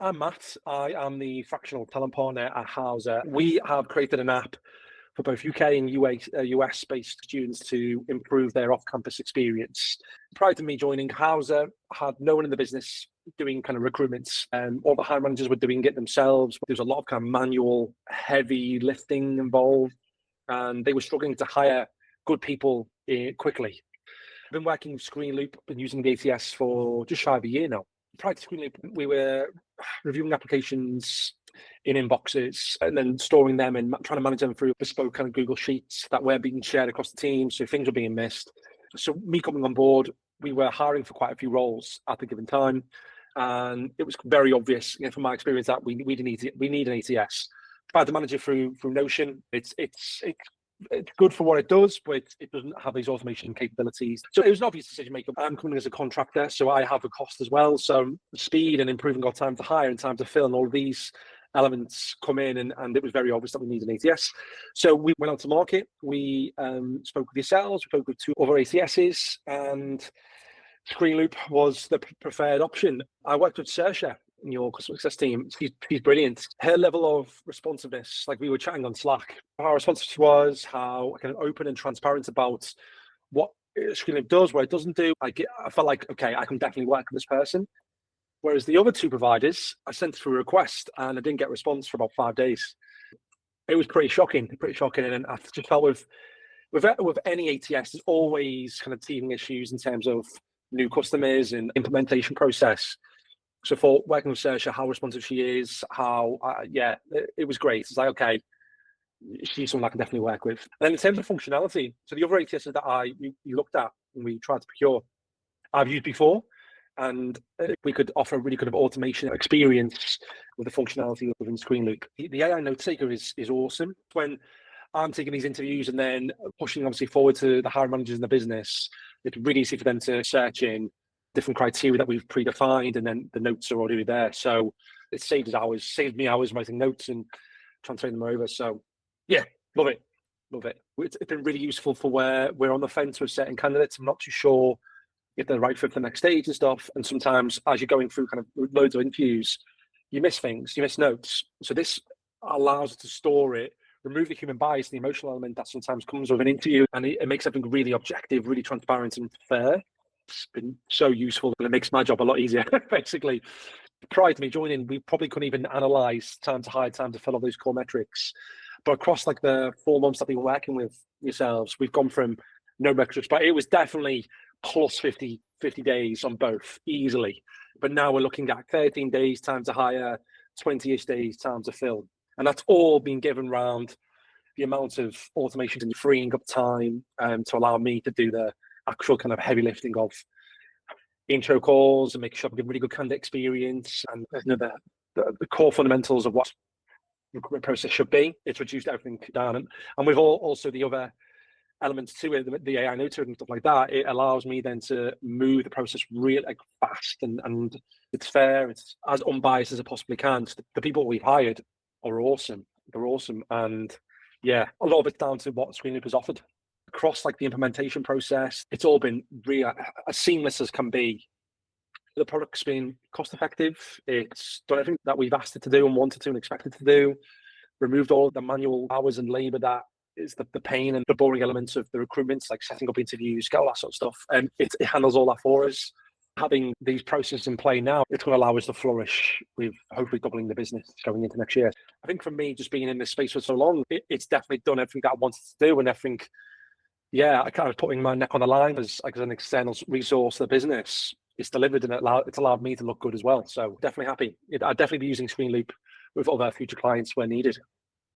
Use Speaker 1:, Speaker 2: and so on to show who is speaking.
Speaker 1: I'm Matt. I am the fractional talent partner at Housr. We have created an app for both UK and US-based students to improve their off-campus experience. Prior to me joining Housr, I had no one in the business doing kind of recruitments. All the hiring managers were doing it themselves. There was a lot of kind of manual, heavy lifting involved, and they were struggling to hire good people quickly. I've been working with Screenloop, been using the ATS for just shy of a year now. Prior to Screenloop, we were reviewing applications in inboxes and then storing them and trying to manage them through bespoke kind of Google Sheets that were being shared across the team, so things were being missed. So me coming on board, we were hiring for quite a few roles at the given time, and it was very obvious, from my experience, that we need an ATS. I had to manage it through Notion. It's good for what it does, but it doesn't have these automation capabilities. So it was an obvious decision maker. I'm coming as a contractor, so I have a cost as well. So speed and improving our time to hire and time to fill and all these elements come in, and it was very obvious that we need an ATS. So we went out to market. We spoke with yourselves, we spoke with two other ATSs, and Screenloop was the preferred option. I worked with Saoirse in your customer success team. She's brilliant. Her level of responsiveness, like we were chatting on Slack, how responsive she was, how kind of open and transparent about what Screenloop does, what it doesn't do. I felt like, okay, I can definitely work with this person. Whereas the other two providers, I sent through a request and I didn't get a response for about 5 days. It was pretty shocking. And I just felt with any ATS, there's always kind of teething issues in terms of new customers and implementation process. So for working with Saoirse, how responsive she is, it was great. It's like, okay, she's someone I can definitely work with. And then in terms of functionality, so the other ATSs that we looked at and we tried to procure, I've used before, and we could offer a really good automation experience with the functionality within Screenloop. The AI note taker is awesome. When I'm taking these interviews and then pushing obviously forward to the hiring managers in the business, it's really easy for them to search in different criteria that we've predefined, and then the notes are already there. So it saved me hours writing notes and translating them over. So yeah, love it. It's been really useful for where we're on the fence with certain candidates. I'm not too sure if they're right for the next stage and stuff. And sometimes as you're going through kind of loads of interviews, you miss things, you miss notes. So this allows us to store it, remove the human bias, the emotional element that sometimes comes with an interview, and it makes everything really objective, really transparent and fair. It's been so useful, and it makes my job a lot easier, basically. Prior to me joining, we probably couldn't even analyze time to hire, time to fill all those core metrics. But across like the 4 months that we've been working with yourselves, we've gone from no metrics, but it was definitely plus 50 days on both easily. But now we're looking at 13 days time to hire, 20-ish days time to fill. And that's all been given around the amount of automation and freeing up time to allow me to do the actual kind of heavy lifting of intro calls and make sure I get really good candidate experience and the core fundamentals of what the recruitment process should be. It's reduced everything down. And with also the other elements to it, the AI note and stuff like that, it allows me then to move the process really fast and it's fair, it's as unbiased as it possibly can. So the people we've hired are awesome. They're awesome. And yeah, a lot of it's down to what Screenloop has offered. Across like the implementation process, it's all been really as seamless as can be. The product's been cost effective. It's done everything that we've asked it to do and wanted to and expected to do. Removed all the manual hours and labor that is the pain and the boring elements of the recruitments, like setting up interviews, get all that sort of stuff. And it handles all that for us. Having these processes in play now, it's going to allow us to flourish with hopefully doubling the business going into next year. I think for me, just being in this space for so long, it's definitely done everything that I wanted to do, and everything. Yeah, I kind of putting my neck on the line as an external resource to the business. It's delivered and it's allowed me to look good as well. So definitely happy. I'd definitely be using Screenloop with other future clients where needed.